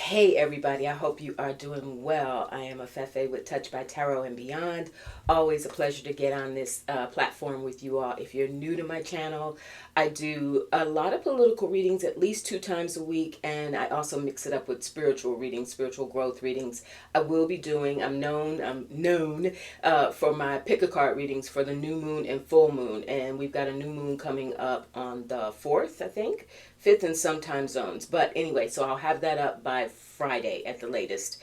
Hey everybody, I hope you are doing well. I am Afefe with Touch by Tarot and Beyond. Always a pleasure to get on this platform with you all. If you're new to my channel, I do a lot of political readings at least 2 times a week, and I also mix it up with spiritual readings, spiritual growth readings. I'm known for my pick a card readings for the new moon and full moon, and we've got a new moon coming up on the 4th, I think. 5th in some time zones. But anyway, so I'll have that up by Friday at the latest.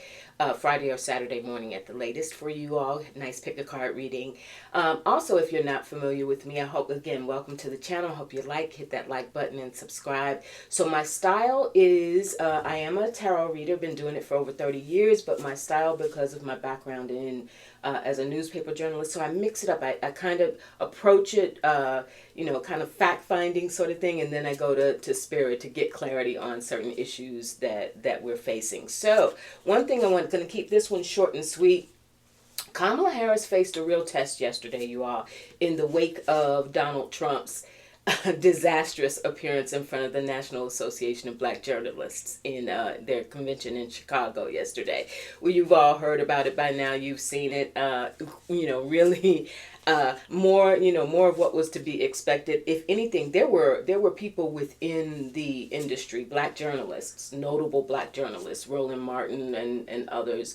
Friday or Saturday morning at the latest for you all. Nice pick a card reading. Also, if you're not familiar with me, I hope, again, welcome to the channel. I hope you hit that like button and subscribe. So my style is, I am a tarot reader, been doing it for over 30 years, but my style, because of my background in as a newspaper journalist, so I mix it up. I kind of approach it, kind of fact-finding sort of thing, and then I go to spirit to get clarity on certain issues that we're facing. So one thing going to keep this one short and sweet. Kamala Harris faced a real test yesterday, you all, in the wake of Donald Trump's disastrous appearance in front of the National Association of Black Journalists in their convention in Chicago yesterday. Well, you've all heard about it by now. You've seen it. Really more of what was to be expected. If anything, there were people within the industry, black journalists, notable black journalists, Roland Martin and others,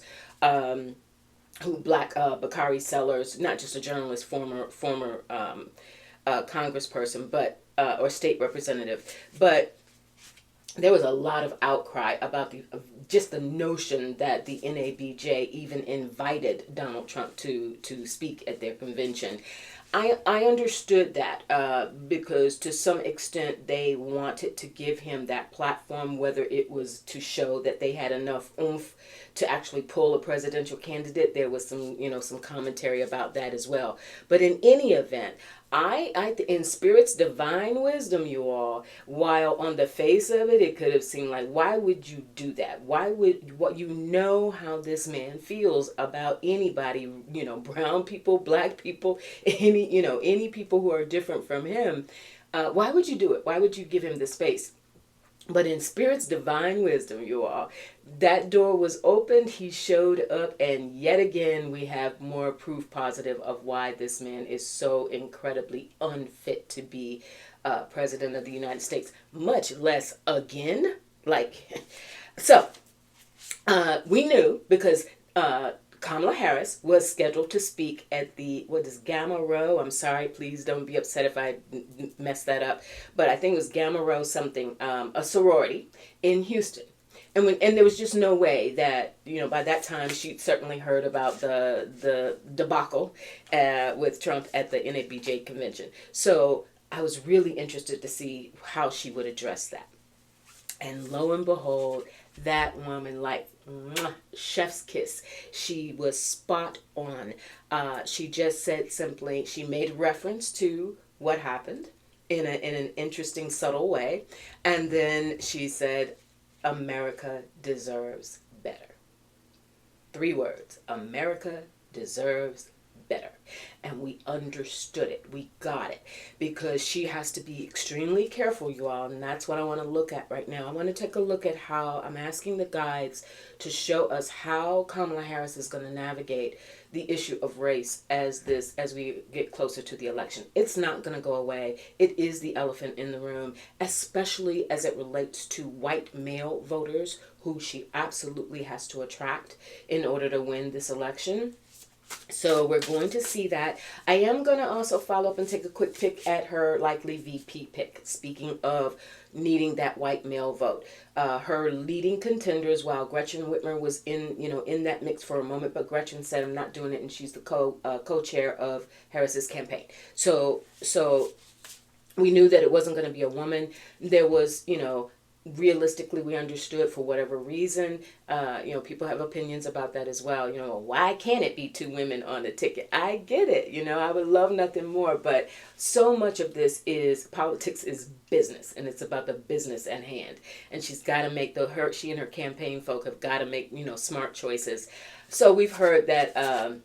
Bakari Sellers, not just a journalist, former congressperson, but or state representative, but there was a lot of outcry about just the notion that the NABJ even invited Donald Trump to speak at their convention. I understood that because to some extent they wanted to give him that platform, whether it was to show that they had enough oomph to actually pull a presidential candidate. There was some commentary about that as well. But in any event, I in Spirit's divine wisdom, you all, while on the face of it, it could have seemed like, why would you do that? Why would, how this man feels about anybody, brown people, black people, any people who are different from him. Why would you do it? Why would you give him the space? But in Spirit's divine wisdom, you all, that door was opened. He showed up, and yet again, we have more proof positive of why this man is so incredibly unfit to be president of the United States, much less again. We knew because Kamala Harris was scheduled to speak at the, Gamma Rho? I'm sorry, please don't be upset if I mess that up. But I think it was Gamma Rho something, a sorority in Houston. And there was just no way that, by that time she'd certainly heard about the debacle with Trump at the NABJ convention. So I was really interested to see how she would address that. And lo and behold, that woman, chef's kiss. She was spot on. She just said simply, she made reference to what happened in an interesting, subtle way. And then she said, America deserves better. 3 words. America deserves better. And we understood it. We got it. Because she has to be extremely careful, you all. And that's what I want to look at right now. I want to take a look at how I'm asking the guides to show us how Kamala Harris is going to navigate the issue of race as we get closer to the election. It's not going to go away. It is the elephant in the room, especially as it relates to white male voters who she absolutely has to attract in order to win this election. So we're going to see that. I am going to also follow up and take a quick pick at her likely VP pick. Speaking of needing that white male vote, her leading contenders, while Gretchen Whitmer was in that mix for a moment, but Gretchen said, I'm not doing it, and she's the co-chair of Harris's campaign. So we knew that it wasn't going to be a woman. There was, realistically, we understood for whatever reason, people have opinions about that as well. Why can't it be 2 women on the ticket? I get it. I would love nothing more, but so much of this is politics is business, and it's about the business at hand. And she's got to make she and her campaign folk have got to make, smart choices. So we've heard that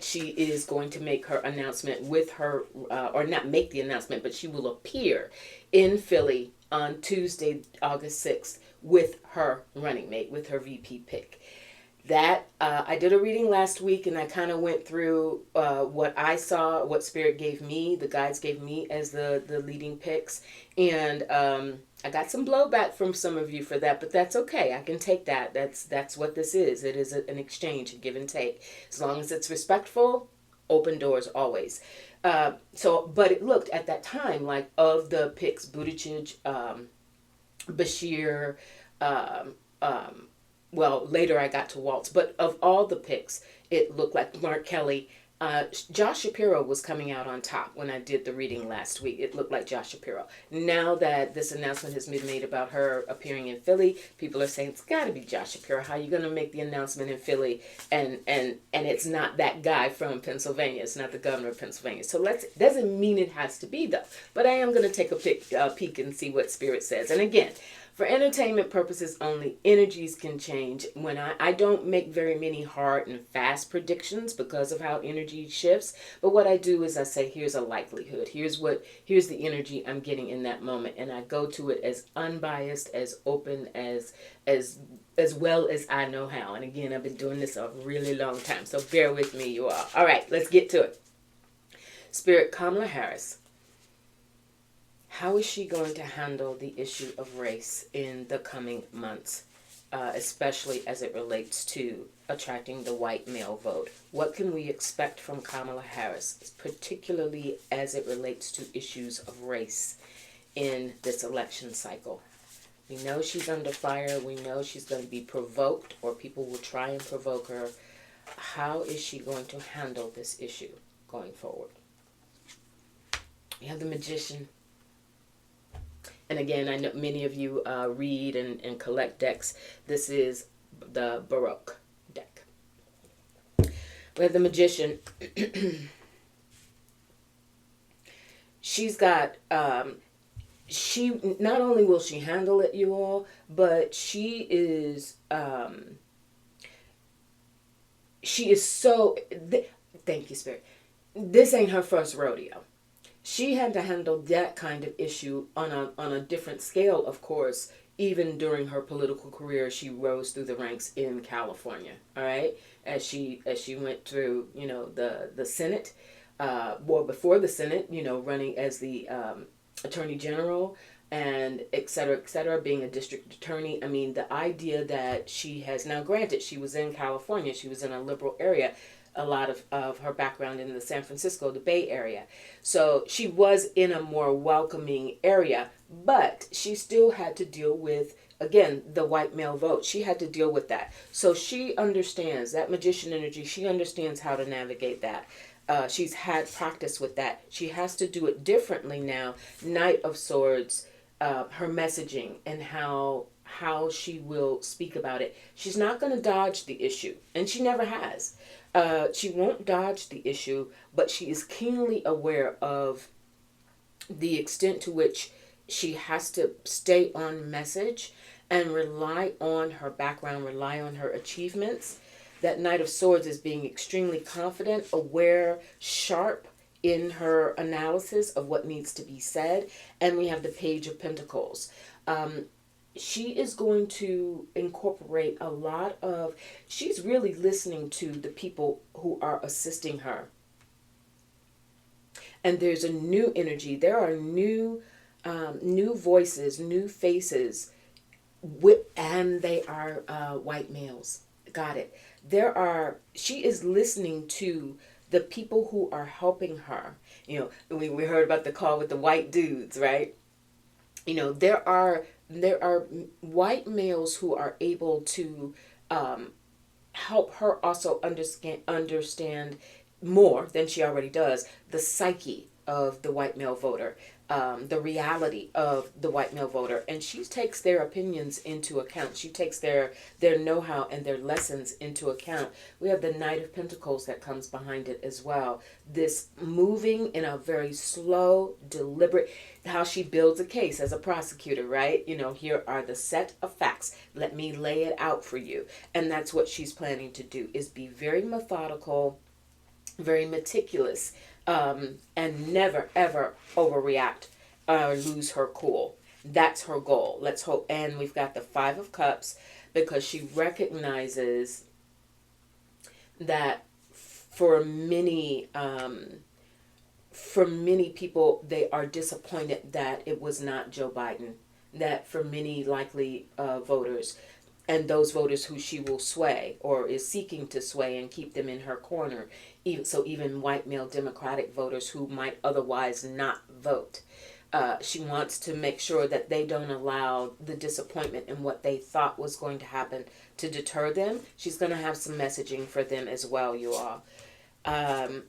she is going to make her announcement with her, or not make the announcement, but she will appear in Philly on Tuesday, August 6th, with her running mate, with her VP pick. That I did a reading last week, and I kind of went through what I saw, what Spirit gave me, the guides gave me as the leading picks, and I got some blowback from some of you for that, but that's okay. I can take that. That's what this is. It is an exchange, a give and take. As long as it's respectful, open doors always. But it looked at that time like of the picks, Buttigieg, Bashir, um, um, well, later I got to Waltz, but of all the picks, it looked like Mark Kelly. Josh Shapiro was coming out on top when I did the reading last week. It looked like Josh Shapiro. Now that this announcement has been made about her appearing in Philly, people are saying it's got to be Josh Shapiro. How are you going to make the announcement in Philly and it's not that guy from Pennsylvania? It's not the governor of Pennsylvania. So doesn't mean it has to be though. But I am going to take a peek and see what Spirit says. And again, for entertainment purposes only, energies can change. When I don't make very many hard and fast predictions because of how energy shifts, but what I do is I say, here's a likelihood. Here's the energy I'm getting in that moment, and I go to it as unbiased, as open, as well as I know how. And again, I've been doing this a really long time, so bear with me, you all. All right, let's get to it. Spirit, Kamala Harris. How is she going to handle the issue of race in the coming months, especially as it relates to attracting the white male vote? What can we expect from Kamala Harris, particularly as it relates to issues of race in this election cycle? We know she's under fire. We know she's going to be provoked, or people will try and provoke her. How is she going to handle this issue going forward? We have the Magician. And again, I know many of you read and collect decks. This is the Baroque deck. We have the Magician. She's got, she, not only will she handle it, you all, but she is so, thank you, Spirit. This ain't her first rodeo. She had to handle that kind of issue on a different scale, of course. Even during her political career, she rose through the ranks in California. All right, as she went through, the Senate, or before the Senate, running as the Attorney General and et cetera, being a district attorney. I mean, the idea that she has now, granted, she was in California, she was in a liberal area. A lot of her background in the San Francisco, the Bay Area. So she was in a more welcoming area, but she still had to deal with, again, the white male vote. She had to deal with that. So she understands that Magician energy. She understands how to navigate that. She's had practice with that. She has to do it differently now. Knight of Swords, her messaging and how she will speak about it. She's not going to dodge the issue, and she never has. She won't dodge the issue, but she is keenly aware of the extent to which she has to stay on message and rely on her background, rely on her achievements. That Knight of Swords is being extremely confident, aware, sharp in her analysis of what needs to be said. And we have the Page of Pentacles. She is going to incorporate a lot of, she's really listening to the people who are assisting her. And there's a new energy. There are new voices, new faces, and they are white males. Got it. She is listening to the people who are helping her. We heard about the call with the white dudes, right? There are white males who are able to help her also understand more than she already does the psyche of the white male voter, the reality of the white male voter, and she takes their opinions into account. She takes their know-how and their lessons into account. We have the Knight of Pentacles that comes behind it as well. This moving in a very slow, deliberate, how she builds a case as a prosecutor, right? Here are the set of facts. Let me lay it out for you. And that's what she's planning to do, is be very methodical, very meticulous, and never, ever overreact or lose her cool. That's her goal. Let's hope. And we've got the Five of Cups because she recognizes that for many for many people, they are disappointed that it was not Joe Biden. That for many likely voters, and those voters who she will sway or is seeking to sway and keep them in her corner, even white male Democratic voters who might otherwise not vote. She wants to make sure that they don't allow the disappointment in what they thought was going to happen to deter them. She's going to have some messaging for them as well, you all. Um,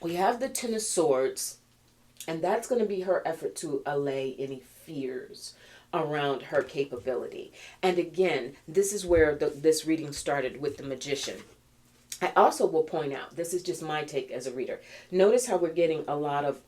we have the Ten of Swords, and that's going to be her effort to allay any fears around her capability. And again, this is where this reading started with the Magician. I also will point out, this is just my take as a reader. Notice how we're getting a lot of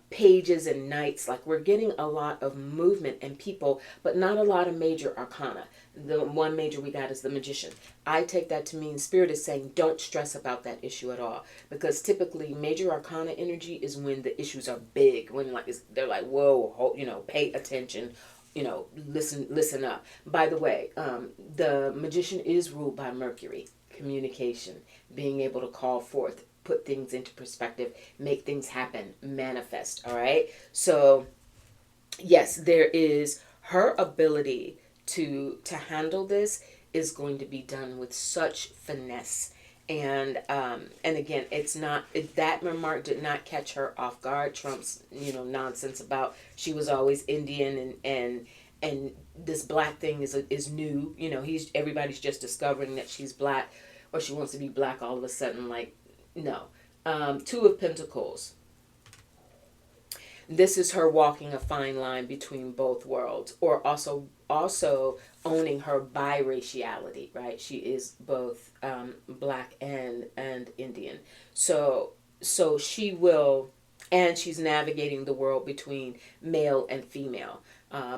pages and knights. Like we're getting a lot of movement and people, but not a lot of major arcana. The one major we got is the Magician. I take that to mean Spirit is saying don't stress about that issue at all, because typically major arcana energy is when the issues are big, when like they're like, whoa, pay attention, listen up. By the way, the Magician is ruled by Mercury. Communication, being able to call forth, put things into perspective, make things happen, manifest. All right. So yes, there is her ability to handle this is going to be done with such finesse. And again, it's not that remark did not catch her off guard. Trump's nonsense about she was always Indian and this black thing is new. Everybody's just discovering that she's black, or she wants to be black all of a sudden. Like, no. Two of Pentacles. This is her walking a fine line between both worlds, or also owning her biraciality, right? She is both black and Indian. So she will, and she's navigating the world between male and female,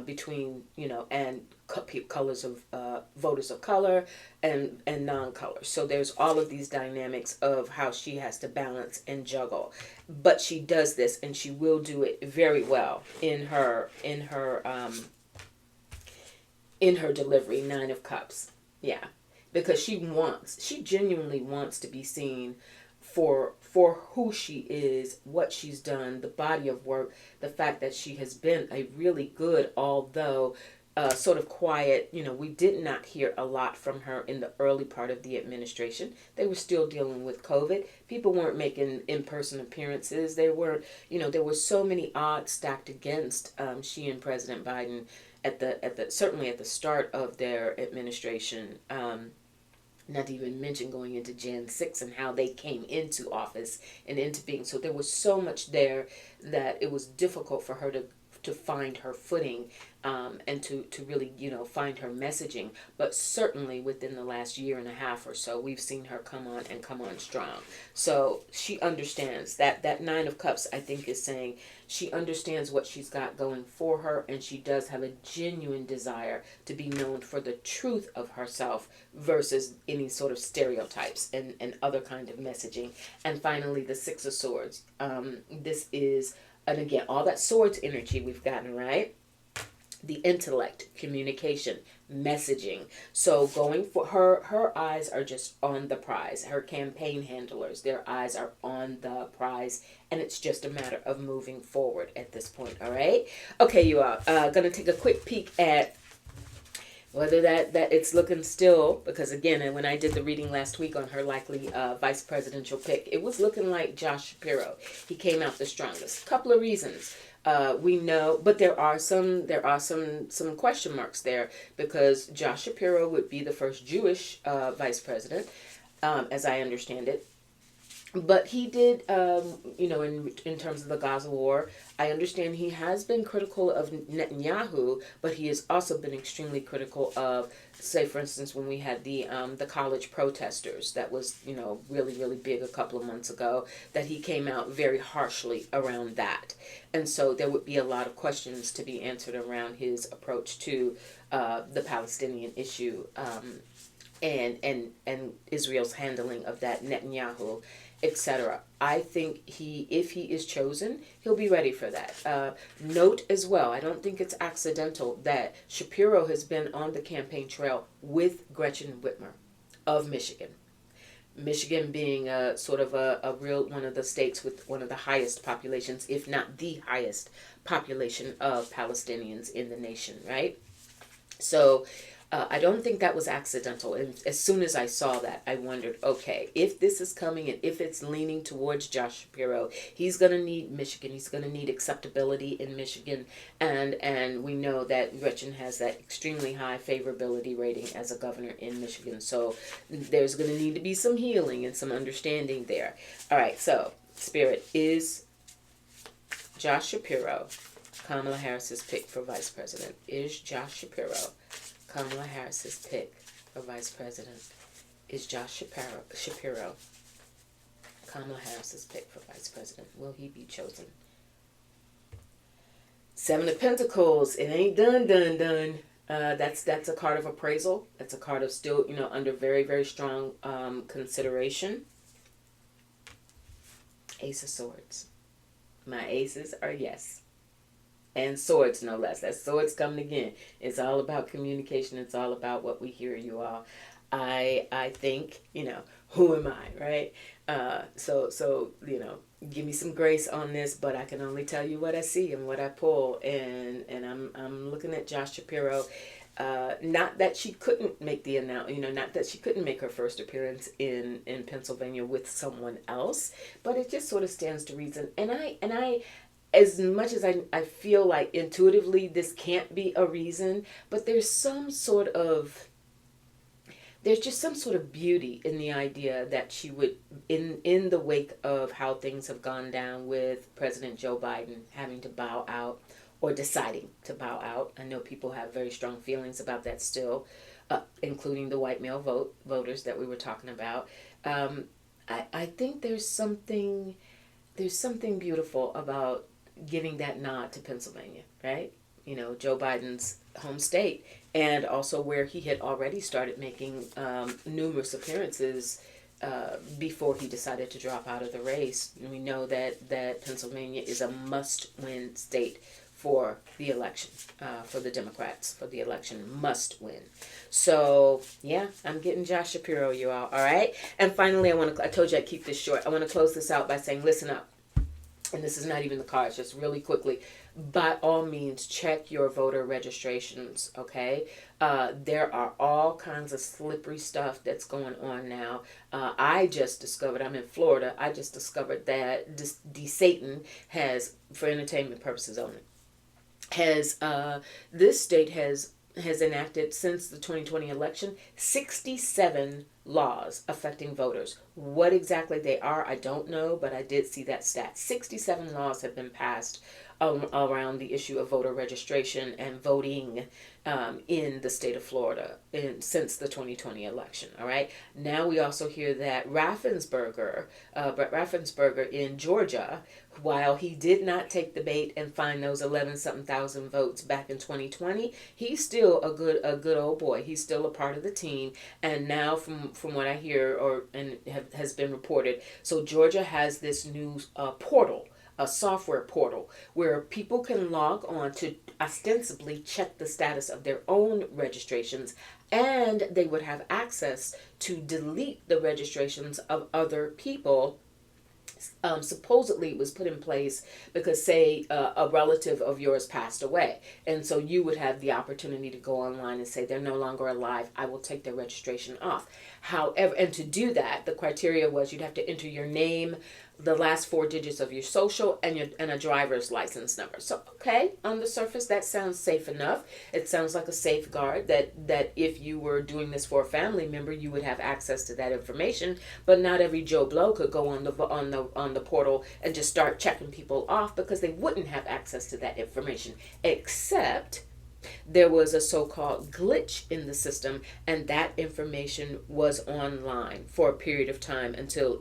between and colors of voters of color and non-color. So there's all of these dynamics of how she has to balance and juggle, but she does this, and she will do it very well in her delivery. Nine of Cups, yeah, because she genuinely wants to be seen for who she is, what she's done, the body of work, the fact that she has been a really good, although sort of quiet, we did not hear a lot from her in the early part of the administration. They were still dealing with COVID. People weren't making in-person appearances. There were so many odds stacked against she and President Biden at the certainly at the start of their administration. Not to even mention going into Jan 6 and how they came into office and into being. So there was so much there that it was difficult for her to find her footing, and to really, find her messaging. But certainly within the last year and a half or so, we've seen her come on strong. So she understands that Nine of Cups, I think, is saying she understands what she's got going for her, and she does have a genuine desire to be known for the truth of herself versus any sort of stereotypes and other kind of messaging. And finally, the Six of Swords. This is, and again, all that swords energy we've gotten, right? The intellect, communication, messaging. So going for her eyes are just on the prize. Her campaign handlers, their eyes are on the prize, and it's just a matter of moving forward at this point. All right. Okay, you are gonna take a quick peek at whether that it's looking still, because again, and when I did the reading last week on her likely vice presidential pick, it was looking like Josh Shapiro. He came out the strongest. Couple of reasons. We know, but there are some question marks there, because Josh Shapiro would be the first Jewish vice president, as I understand it. But he did, in terms of the Gaza war, I understand he has been critical of Netanyahu, but he has also been extremely critical of, say, for instance, when we had the college protesters, that was, really, really big a couple of months ago, that he came out very harshly around that. And so there would be a lot of questions to be answered around his approach to the Palestinian issue, and Israel's handling of that Netanyahu etc. I think if he is chosen, he'll be ready for that. Note as well, I don't think it's accidental that Shapiro has been on the campaign trail with Gretchen Whitmer of Michigan. Michigan being a sort of a real one of the states with one of the highest populations, if not the highest population of Palestinians in the nation, right? So I don't think that was accidental. And as soon as I saw that, I wondered, okay, if this is coming and if it's leaning towards Josh Shapiro, he's going to need Michigan. He's going to need acceptability in Michigan. And we know that Gretchen has that extremely high favorability rating as a governor in Michigan. So there's going to need to be some healing and some understanding there. All right, so Spirit, is Josh Shapiro Kamala Harris's pick for vice president? Is Josh Shapiro Kamala Harris's pick for vice president? Is Josh Shapiro Kamala Harris's pick for vice president? Will he be chosen? Seven of Pentacles. It ain't done. That's a card of appraisal. That's a card of still, under very, very strong consideration. Ace of Swords. My aces are yes. And swords, no less. That swords coming again. It's all about communication. It's all about what we hear, you all. I think, who am I, right? So give me some grace on this, but I can only tell you what I see and what I pull. And I'm looking at Josh Shapiro. Not that she couldn't make the not that she couldn't make her first appearance in Pennsylvania with someone else, but it just sort of stands to reason. And I as much as I feel like intuitively this can't be a reason, but there's just some sort of beauty in the idea that she would, in the wake of how things have gone down with President Joe Biden having to bow out or deciding to bow out. I know people have very strong feelings about that still, including the white male voters that we were talking about. I think there's something beautiful about giving that nod to Pennsylvania, right? Joe Biden's home state, and also where he had already started making numerous appearances before he decided to drop out of the race. And we know that Pennsylvania is a must-win state for the election, for the Democrats, for the election, must win. So, yeah, I'm getting Josh Shapiro, you all right? And finally, I told you I'd keep this short. I want to close this out by saying, listen up. And this is not even the cards, just really quickly. By all means, check your voter registrations, okay? There are all kinds of slippery stuff that's going on now. I just discovered, I'm in Florida, I just discovered that Satan has, for entertainment purposes only, this state has enacted, since the 2020 election, 67 laws affecting voters. What exactly they are, I don't know, but I did see that stat. 67 laws have been passed around the issue of voter registration and voting in the state of Florida since the 2020 election. All right. Now we also hear that Brett Raffensperger in Georgia, while he did not take the bait and find those 11-something thousand votes back in 2020, he's still a good old boy. He's still a part of the team. And now, from what I hear has been reported, so Georgia has this new portal, a software portal, where people can log on to ostensibly check the status of their own registrations, and they would have access to delete the registrations of other people. Supposedly it was put in place because, say, a relative of yours passed away, and so you would have the opportunity to go online and say they're no longer alive, I will take their registration off. However, and to do that, the criteria was you'd have to enter your name, the last 4 digits of your social, and a driver's license number. So, okay, on the surface, that sounds safe enough. It sounds like a safeguard that if you were doing this for a family member, you would have access to that information. But not every Joe Blow could go on the portal and just start checking people off, because they wouldn't have access to that information, except there was a so-called glitch in the system, and that information was online for a period of time until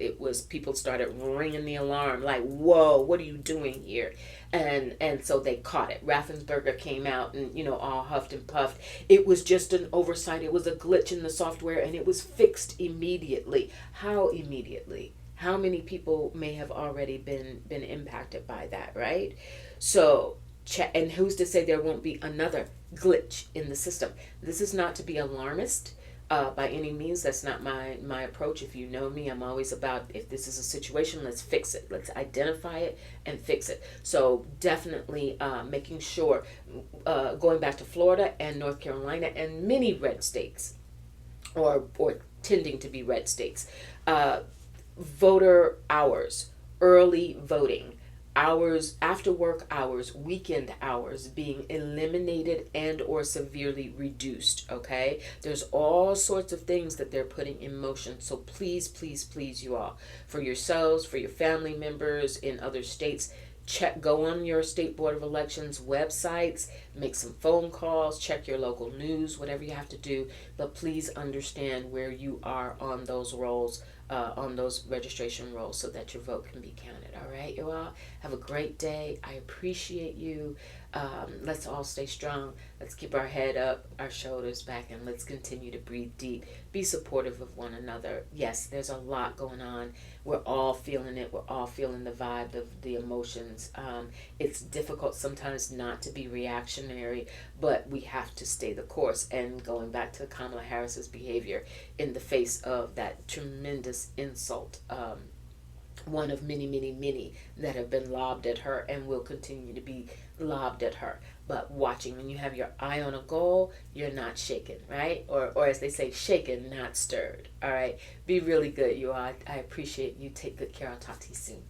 people started ringing the alarm, like, whoa, what are you doing here? And so they caught it. Raffensperger came out and, all huffed and puffed. It was just an oversight. It was a glitch in the software, and it was fixed immediately. How immediately? how many people may have already been impacted by that, right? So check, and who's to say there won't be another glitch in the system? This is not to be alarmist. By any means, that's not my approach. If you know me, I'm always about, if this is a situation, let's fix it. Let's identify it and fix it. So definitely making sure, going back to Florida and North Carolina and many red states, or tending to be red states, uh, voter hours, early voting, hours, after work hours, weekend hours being eliminated and or severely reduced. Okay, there's all sorts of things that they're putting in motion. So please, please, please, you all, for yourselves, for your family members in other states, check, go on your state board of elections websites, make some phone calls, check your local news, whatever you have to do, but please understand where you are on those rolls, on those registration rolls, so that your vote can be counted. All right, you all have a great day. I appreciate you. Let's all stay strong. Let's keep our head up, our shoulders back, and let's continue to breathe deep. Be supportive of one another. Yes, there's a lot going on. We're all feeling it. We're all feeling the vibe of the emotions. It's difficult sometimes not to be reactionary, but we have to stay the course. And going back to Kamala Harris's behavior in the face of that tremendous insult, one of many, many, many that have been lobbed at her and will continue to be lobbed at her. But watching, when you have your eye on a goal, you're not shaken, right? Or as they say, shaken, not stirred. All right. Be really good, you all. I appreciate you. Take good care. I'll talk to you soon.